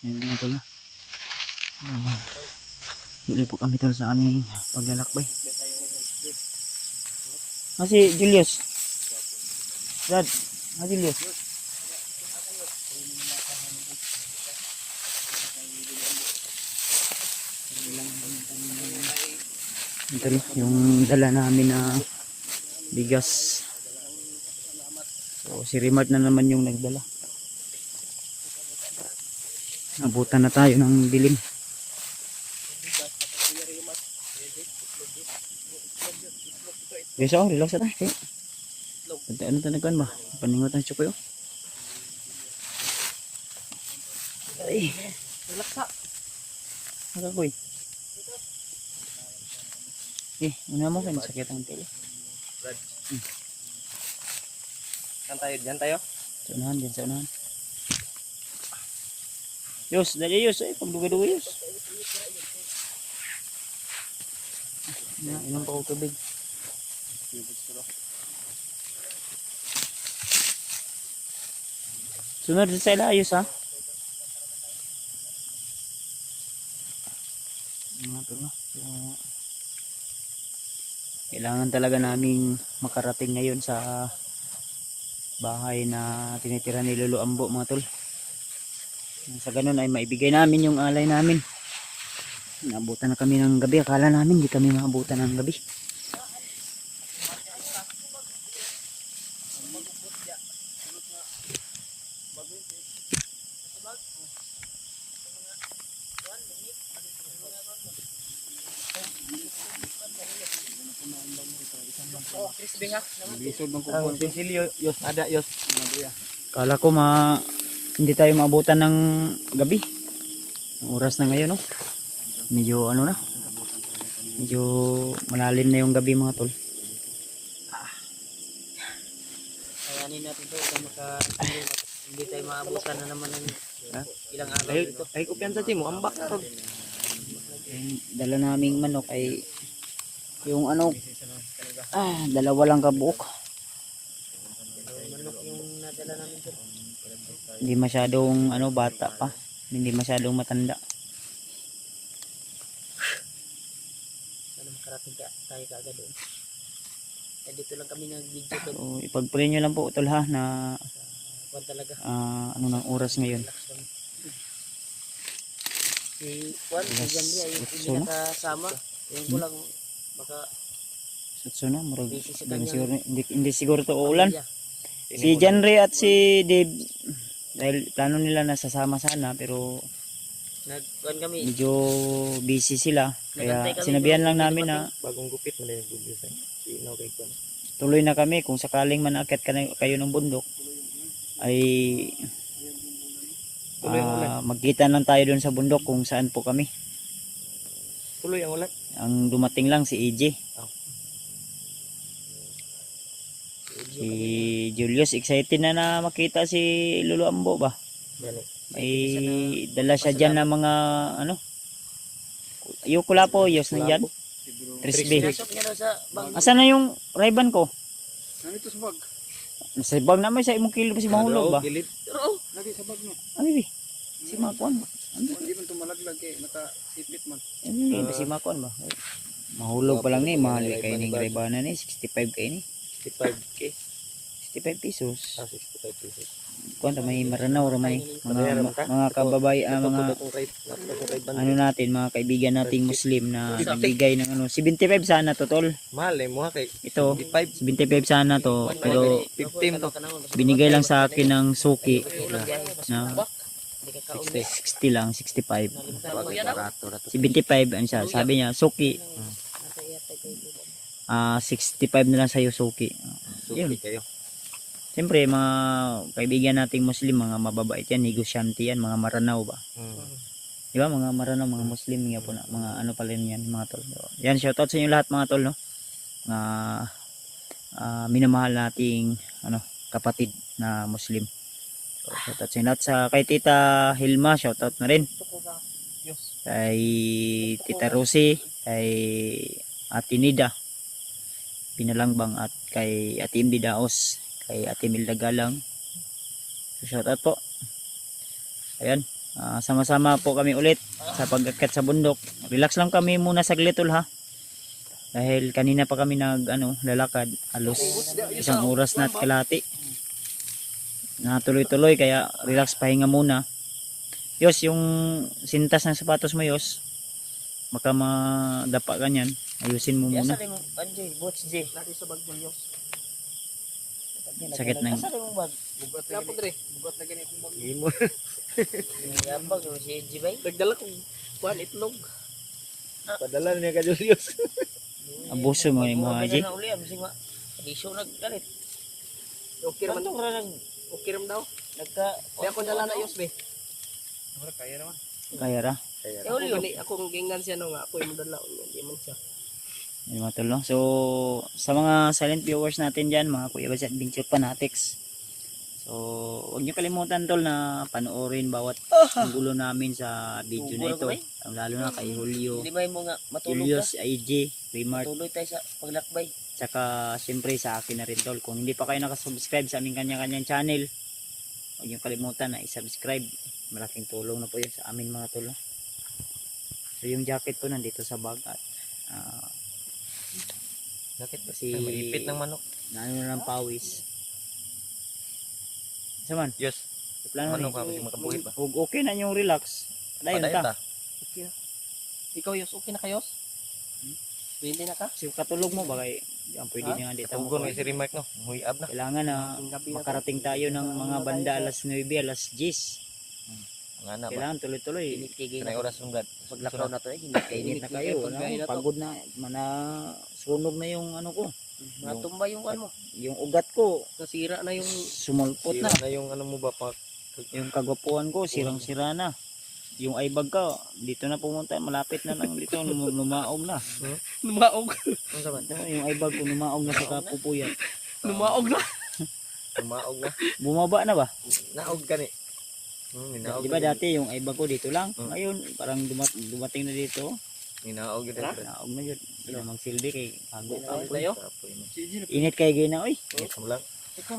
Ayun mga tol. Dili po kami tol sa aming paglalakbay. Si Julius. Dad, Julius. Ito yung dala namin na bigas. So, si Rimart na naman yung nagdala. Abutan na tayo ng dilim. Guys, relax na tayo. Ano tanagan ba? Paningot ang chukoy. Ay, relax na. Nakakoy. Una mo kayo sakit ang tili. Saan tayo? Diyan tayo? Sa unahan, dyan sa unahan. Yus, dali Yus. Pagduga-duga Yus. Inom pa ako tubig. Sunod sa ila Yus ha. Kailangan talaga naming makarating ngayon sa bahay na tinitira ni Lolo Ambo mga tol. Sa ganun ay maibigay namin yung alay namin. Naabutan na kami ng gabi. Akala namin hindi kami maabutan ng gabi. Kala ko hindi tayo maabutan ng gabi. Ang oras na ngayon, no? Medyo ano na. Medyo malalim na yung gabi mga tol. Kayanin natin ito hindi tayo maabutan na naman ng ilang araw dito. Ay kumpiyansa mo, ambak na ron. Dala naming manok ay yung ano, dalawa lang kabuok. Manok yung nadala namin ito. Hindi masyadong bata pa. Hindi masyadong matanda. Sana makarating tayo kaagad doon. Dito lang kami nag-video doon. So, ipag-pray nyo lang po tol ha na Talaga. Ano ng oras ngayon. Si Juan, si Jambi ay hindi nakasama. Yung ko lang baka Sutsuna, hindi siguro to uulan. Si Janre at si Dave dahil plano nila na sasama sana pero kami. Medyo busy sila kaya sinabihan lang namin na bagong gupit mo na yung video sa tuloy na kami kung sakaling manakit kayo ng bundok ay magkita lang tayo doon sa bundok kung saan po kami. Tuloy ang ulan. Ang dumating lang si EJ. Si Julius excited na makita si Lolo Ambo ba? May dala siya dyan na mga yung kulapo Yus nandyan. Trisbe. Asan na yung Ray-Ban ko? Nandito sa bag. Sa bag naman sa imong kilo pa si mahulog ba? Lagi sa bag no. Ano ba? Si Makuan ba? Hindi man tumalaglag eh, nakasipit man. Ano ba si Makuan ba? Mahulog pa lang ni, mahal kay ning Ray-Ban na ni, 65 kay ni. 65k. 65 pesos. 65 pesos. Kuan may maranaw ra may mga kababayan mga ano natin mga kaibigan nating Muslim na nagbigay ng 75 sana to tol. Mahal eh mo kay Ito 75 sana to pero 15 to. binigay lang sa akin ng suki na 60 lang 65. 75 ano siya sabi niya suki. 65 na lang sa iyo suki. Suki kayo. Siyempre mga kaibigan nating Muslim, mga mababait yan, negosyante yan, mga maranaw ba? Di ba mga maranaw, mga Muslim nga po na, mga ano pala yan, mga tol. Yan, shoutout sa inyo lahat mga tol, no? Mga minamahal nating kapatid na Muslim. So, shoutout sa inyo lahat. Kay Tita Hilma, shoutout na rin. Kay Tita Rosie, kay Ate Nida Pinalangbang at kay Ate Imdi Daos, kay Ate Milda Galang. So, shout out po. Ayan. sama-sama po kami ulit sa pag-akyat sa bundok. Relax lang kami muna saglit tol ha. Dahil kanina pa kami lalakad, halos isang oras na at kalahati. Na tuloy-tuloy kaya relax, pahinga muna. Yos, yung sintas ng sapatos mo Yos, baka madapa ka niyan. Ayusin mo muna. Asa mo Anjay, bots J. Lagi sa bag mo Yos. Sakit ng Asa mo bag? Bugat na gani. Bugat na gani akong bag. Imo. Yung bag mo si J bay. Nagdala kong kuan itlog. Padala niya ka Julius. abuso mo ni mo Haji. Na uli am sing ma. Diso naggalit. Okay raman. Kanto ra nag Okay raman daw. nagka Kaya ako dala na Yos be. Wala kaya naman. Kaya ra. Ako gani akong gingan siya no nga ako imo dala hindi man siya. Ayun mga tol, no? So sa mga silent viewers natin dyan, mga Kuya Bads Adventure Fanatics, so huwag nyo kalimutan tol na panoorin bawat gulo namin sa video na ito, lalo na kay Julio, Hindi may mo nga matulog ka. Julius, IG, Remart, Tuloy tayo sa paglakbay. tsaka siyempre sa akin na rin tol. Kung hindi pa kayo nakasubscribe sa aming kanya-kanyang channel, huwag nyo kalimutan na isubscribe. Malaking tulong na po yun sa amin mga tol, no? So yung jacket ko nandito sa bag at Bakit kasi maipit ng manok? naano na ng pawis. Saman, Yes. plano Manok ni. ka kasi makabuhi pa. Huwag okay na yung relax. Dayon ta. Okay na. Ikaw Yos, okay na kayos? Pwede na ka? Kasi katulog mo ba kay yan pwede Ha? na nga dito Tugon mo. may si Remark no. Huyab na. Kailangan na Ang gabi na to. makarating tayo ng mga banda alas 9, alas 10. Ang ana ba. Kailangan tuloy-tuloy. Tigil na oras ng gad. Paglakaw na to eh. Kainit na kayo. Ano, pagod na. Sunog na yung ano ko. Matumba yung ano mo. Yung ugat ko. Nasira na yung Sumulpot na. Sira na yung ano mo ba pa. Yung kagwapuan ko, sirang-sira na. Yung ibag ko, dito na pumunta. Malapit na lang dito. Lumaog na. lumaog. Ano sa man? Yung ibag ko, lumaog na sa kapupuyat. Lumaog na. Tumaog na. Bumaba na ba? Naog ka ni. Minaog. Di ba dati yung ibag ko dito lang? Hmm. Ngayon, parang dumating na dito. Minaog yun. Naog na yun. Hindi na magsilbi kay kago ka. Ano tayo? Tapoy na. Init kay gina, oy. Init mo lang.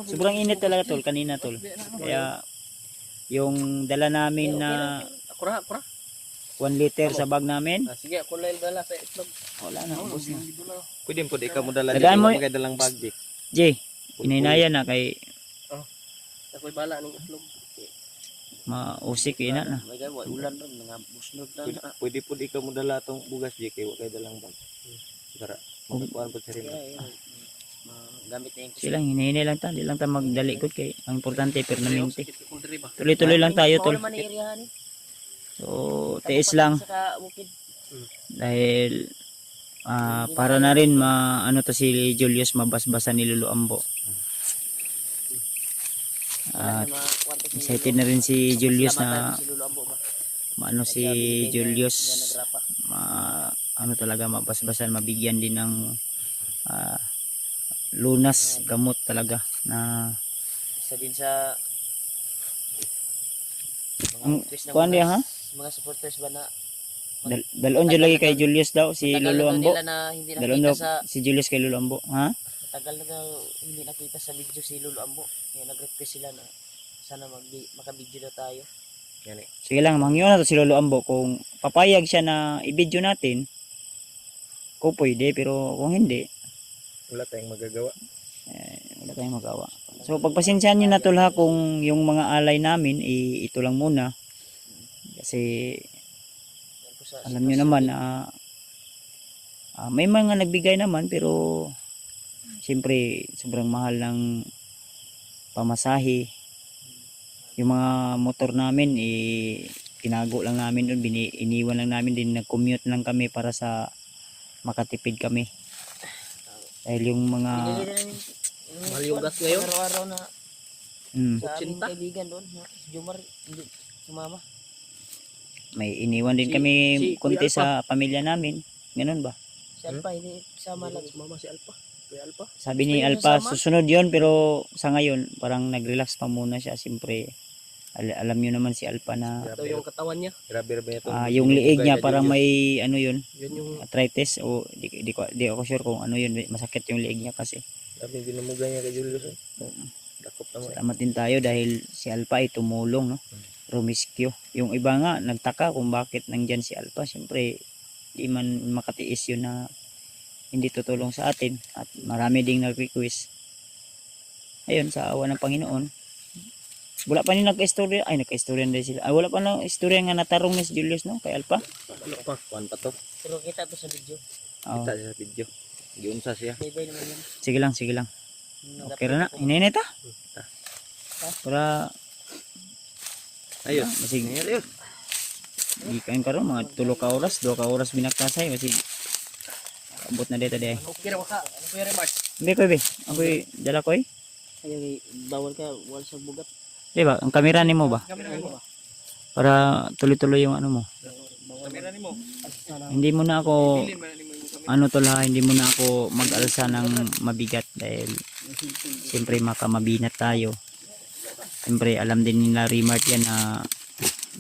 Sobrang init talaga tol, kanina tol. Kaya, yung dala namin na Akura. 1 liter sa bag namin, Sige, ako lang dala sa itlog. wala na, ubos na. Pwede po di ka mo dala. Tagaan mo- Magay dalang bag di. Jay, ininayan na kay Ako'y bala ng itlog. mausik ina na. May gawa ulan ron nga busnog na. Pwede po di ka mo dala tong bugas di kay wa kay dalang bag. Tara. Magkuan po sa rin. Gamit na yung Silang hinihini lang ta, di lang ta magdali ko kay ang importante permanente. Kung diri ba? Tuloy-tuloy lang tayo tol. man irihan ni. So, tiis lang Sa bukid. dahil para na rin ano to si Julius mabasbasan ni Lolo Ambo. At excited na rin si Julius na maano si Julius ano talaga mabasbasan, mabigyan din ng lunas gamot talaga na Isa din sa ang kuan niya ha. mga supporters ba na Dalon dyan lagi kay Julius daw si tagal Lolo na Ambo. nila na hindi Dalon nakita daw sa si Julius kay Lolo Ambo, ha? tagal na daw hindi nakita sa video si Lolo Ambo. Kaya nag-request sila na sana makabidyo na tayo. Yan eh. Sige lang, mangyo na to si Lolo Ambo kung papayag siya na i-video natin. Kung pwede, pero kung hindi, Wala tayong magagawa. wala tayong magawa. So pagpasensyahan nyo na tol ha kung yung mga alay namin ito lang muna. Kasi Yan po sa alam nyo naman na may mga nagbigay naman pero siyempre sobrang mahal ng pamasahe. Yung mga motor namin tinago lang namin doon, iniwan lang namin din, nag-commute lang kami para sa makatipid kami. Dahil yung mga Mahal yung gas ngayon. araw-araw na mm, sa aming 80. kaibigan doon. Si Jomar hindi sumama. may iniwan din Si- kami si kunti Kuya sa pamilya namin. Ganun ba? Si Alpa hindi sama lang. Mama si Alpa. Kuya Alpa. Sabi ni Gusto niyo Alpa, sasama? susunod yon pero sa ngayon, parang nag-relax pa muna siya. Siyempre, alam nyo naman si Alpa na Ito yung katawan niya. Grabe rabe ito. yung liig niya parang may ano yun, Yun yung arthritis o di ako sure kung ano yun, masakit yung liig niya kasi. Grabe dinumugan niya kay Julius. Dakop na mo. Salamat din tayo dahil si Alpha ay tumulong, no? Rumiskyo. Yung iba nga nagtaka kung bakit nandyan si Alpha. Siyempre, di man makatiis yun na hindi tutulong sa atin. At marami ding nag-request. Ayun, sa awa ng Panginoon. Wala pa rin nagka-istorya. Ay, nagka-istorya na sila. Ay, wala pa na istorya nga natarong ni si Julius, no? Kay Alpha. Ano pa? Kuan pa to. Pero kita to sa video. Oo. Kita siya sa video. Giunsa siya. Bye-bye naman yun. Sige lang, sige lang. Okay ra na. Hinay ta. Para Ayos. masig Ayos. di kain karon mga 3 ka oras, 2 ka oras binaktasay masig abot na dito di. Okay ra ka. Ano ko yung remark? Hindi ko be. Ako dala ko eh. Ay, bawal ka. Wala sa bugat. Di ba? Ang kamera nimo ba? Kamera mo. Para tuloy-tuloy yung ano mo. Kamera ni mo. Hindi mo na ako ano tol ha, hindi mo na ako mag-alsa ng mabigat dahil siyempre makamabinat tayo. Siyempre alam din nila Remart yan na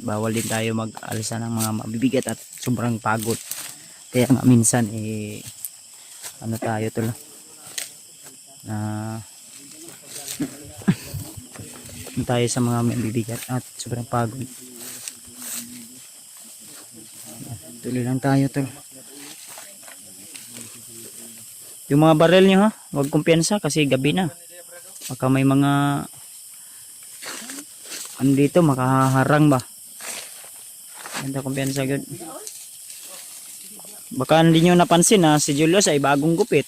bawal din tayo mag-alsa ng mga mabibigat at sobrang pagod. Kaya nga minsan ano tayo tol na tayo sa mga mabibigat at sobrang pagod. Tuloy lang tayo tol. Yung mga barrel nyo ha, huwag kumpiyansa kasi gabi na. Baka may mga ano dito, makaharang ba? Ganda kumpiyansa good. Baka hindi nyo napansin na si Julius ay bagong gupit.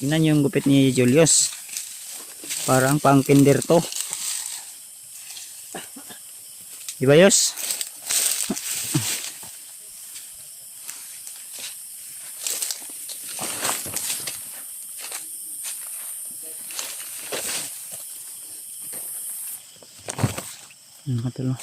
Tingnan nyo yung gupit ni Julius. Parang pang kinder to. Diba Yus? Matulog.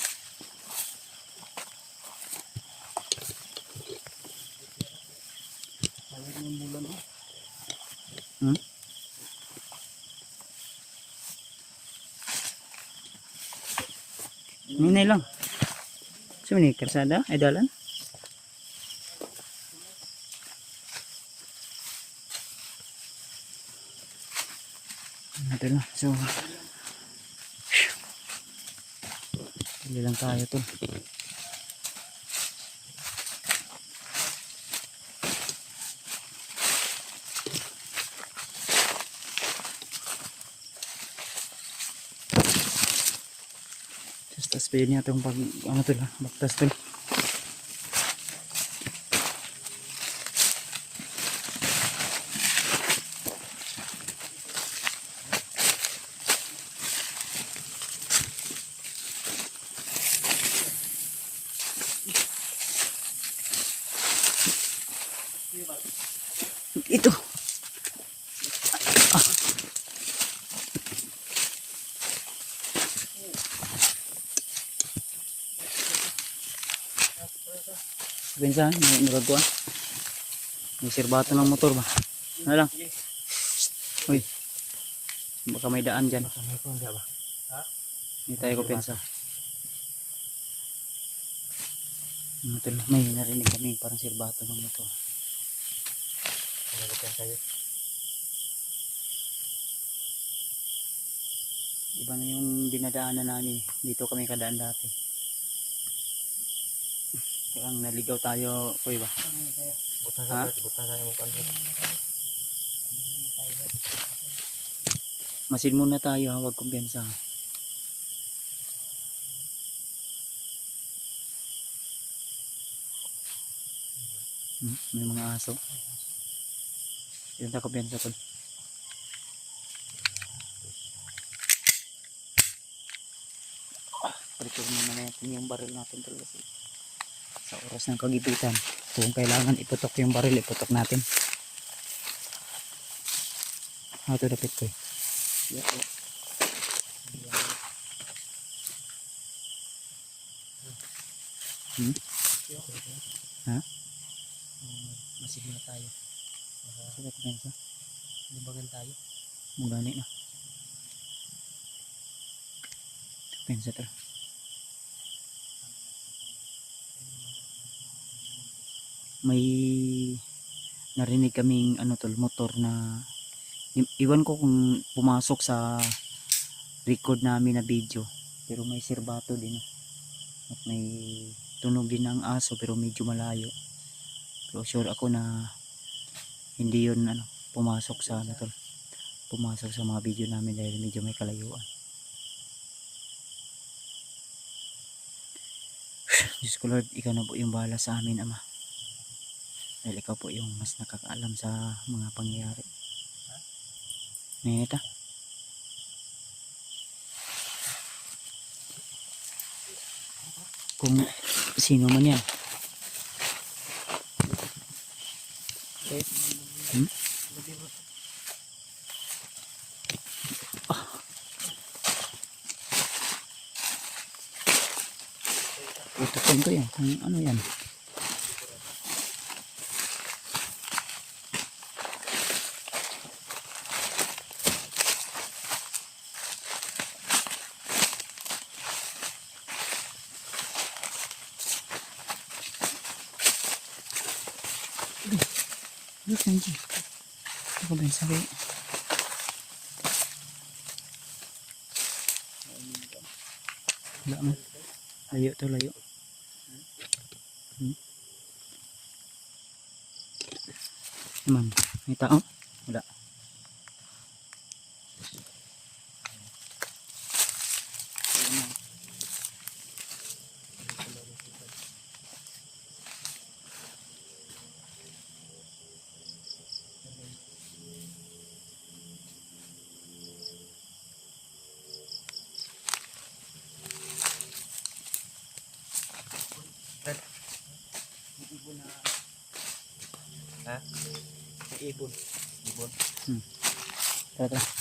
Ninay lang. Saan ni Karsada? Ay dalan? Ito lang. So, hindi lang tayo to. Tas pwede niya itong pag ano to lang, baktas to. Ito. Bensan, may nagagawa. May sirbato ng motor ba? Ano lang? Uy. Baka may daan dyan. Hindi tayo kupensa. May narinig kami parang sirbato ng motor. Iba na yung dinadaanan namin. Dito kami kadaan dati. Kaya naligaw tayo, kuy ba? Ha? Masin muna tayo, huwag kumpiyansa. May mga aso. Yun ta kumpiyansa tol. Prepare muna natin yung baril natin tol. Sa oras ng kagipitan, kung kailangan iputok yung baril, iputok natin. Ito dapat ko. Ha? Masig na tayo. Sige, pensa. Lubagan tayo. Mugani na. Pensa tol. May narinig kaming ano tol, motor na iwan ko kung pumasok sa record namin na video. Pero may sirbato din. At may tunog din ng aso pero medyo malayo. Pero sure ako na hindi yun pumasok sa tol. Pumasok sa mga video namin dahil medyo may kalayuan. Diyos ko Lord, ikaw na po yung bahala sa amin, Ama. Dahil ikaw po yung mas nakakaalam sa mga pangyayari. Ngayon ito. Kung sino man yan. Tutukin ko yan. Kung ano yan. Look nanti. Ako ba yung sabi? Wala man. Layo to, layo. Man, may tao? Wala. Ha? May ibon. Ibon. Tara, tara.